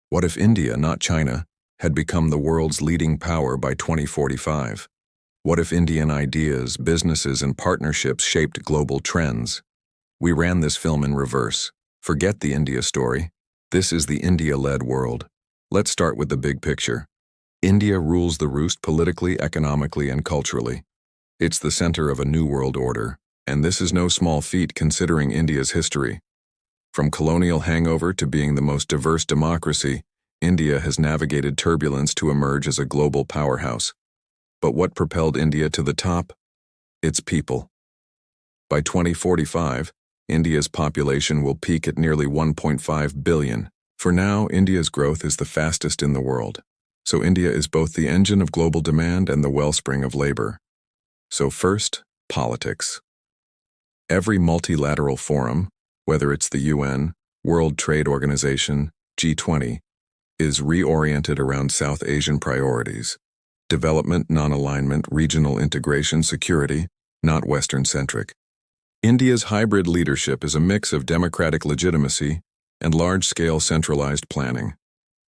What if India, not China, had become the world's leading power by 2045? What if Indian ideas, businesses, and partnerships shaped global trends? We ran this film in reverse. Forget the India story. This is the India-led world. Let's start with the big picture. India rules the roost politically, economically, and culturally. It's the center of a new world order, and this is no small feat considering India's history. From colonial hangover to being the most diverse democracy, India has navigated turbulence to emerge as a global powerhouse. But what propelled India to the top? Its people. By 2045, India's population will peak at nearly 1.5 billion. For now, India's growth is the fastest in the world. So India is both the engine of global demand and the wellspring of labor. So first, politics. Every multilateral forum, whether it's the UN, World Trade Organization, G20, is reoriented around South Asian priorities. Development, non-alignment, regional integration, security, not Western-centric. India's hybrid leadership is a mix of democratic legitimacy and large-scale centralized planning.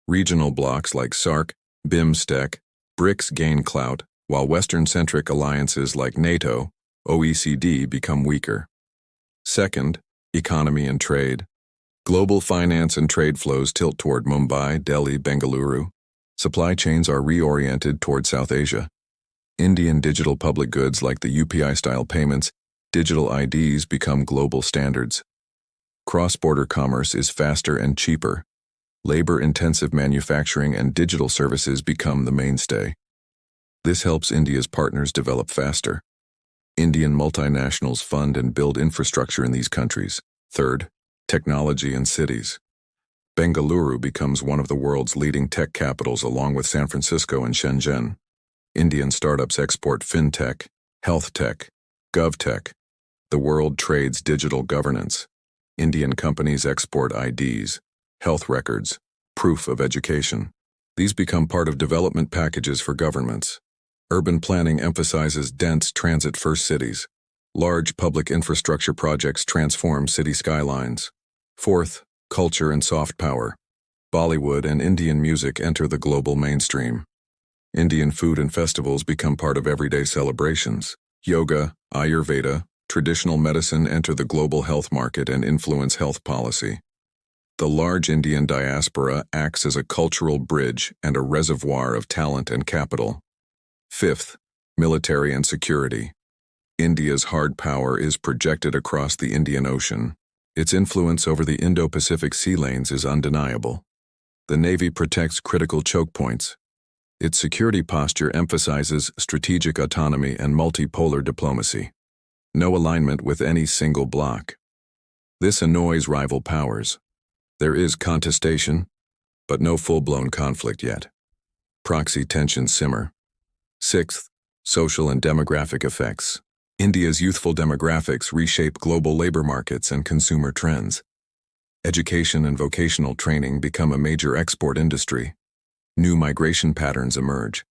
Regional blocs like SAARC, BIMSTEC, BRICS gain clout, while Western-centric alliances like NATO, OECD become weaker. Second, economy and trade. Global finance and trade flows tilt toward Mumbai, Delhi, Bengaluru. Supply chains are reoriented toward South Asia. Indian digital public goods like the UPI-style payments, digital IDs become global standards. Cross-border commerce is faster and cheaper. Labor-intensive manufacturing and digital services become the mainstay. This helps India's partners develop faster. Indian multinationals fund and build infrastructure in these countries. Third, technology and cities. Bengaluru becomes one of the world's leading tech capitals along with San Francisco and Shenzhen. Indian startups export fintech, health tech, govtech. The world trades digital governance. Indian companies export IDs, health records, proof of education. These become part of development packages for governments. Urban planning emphasizes dense transit-first cities. Large public infrastructure projects transform city skylines. Fourth, culture and soft power. Bollywood and Indian music enter the global mainstream. Indian food and festivals become part of everyday celebrations. Yoga, Ayurveda, traditional medicine enter the global health market and influence health policy. The large Indian diaspora acts as a cultural bridge and a reservoir of talent and capital. Fifth, military and security. India's hard power is projected across the Indian Ocean. Its influence over the Indo-Pacific sea lanes is undeniable. The Navy protects critical choke points. Its security posture emphasizes strategic autonomy and multipolar diplomacy. No alignment with any single bloc. This annoys rival powers. There is contestation, but no full-blown conflict yet. Proxy tensions simmer. Sixth, social and demographic effects. India's youthful demographics reshape global labor markets and consumer trends. Education and vocational training become a major export industry. New migration patterns emerge.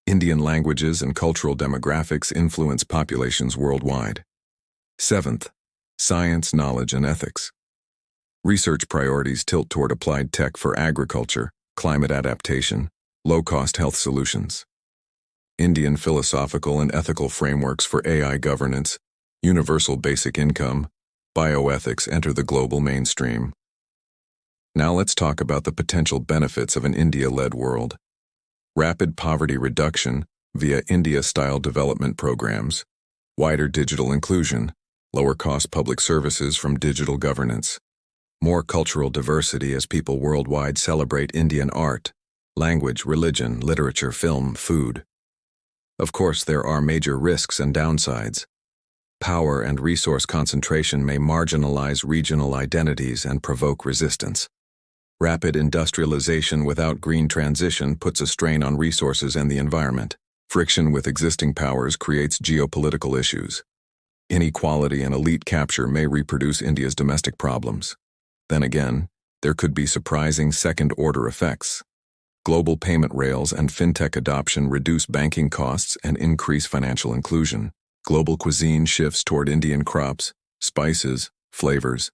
Indian languages and cultural demographics influence populations worldwide. Seventh, science, knowledge, and ethics. Research priorities tilt toward applied tech for agriculture, climate adaptation, low-cost health solutions. Indian philosophical and ethical frameworks for AI governance, universal basic income, bioethics enter the global mainstream. Now let's talk about the potential benefits of an India-led world. Rapid poverty reduction via India-style development programs, wider digital inclusion, lower-cost public services from digital governance, more cultural diversity as people worldwide celebrate Indian art, language, religion, literature, film, food. Of course, there are major risks and downsides. Power and resource concentration may marginalize regional identities and provoke resistance. Rapid industrialization without green transition puts a strain on resources and the environment. Friction with existing powers creates geopolitical issues. Inequality and elite capture may reproduce India's domestic problems. Then again, there could be surprising second-order effects. Global payment rails and fintech adoption reduce banking costs and increase financial inclusion. Global cuisine shifts toward Indian crops, spices, flavors.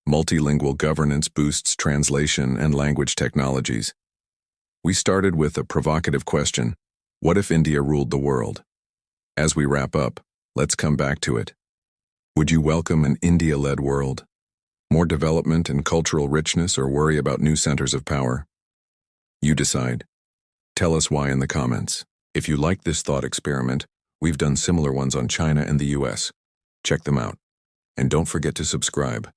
Multilingual governance boosts translation and language technologies. We started with a provocative question: what if India ruled the world? As we wrap up, let's come back to it. Would you welcome an India-led world? More development and cultural richness, or worry about new centers of power? You decide. Tell us why in the comments. If you like this thought experiment, we've done similar ones on China and the US. Check them out. And don't forget to subscribe.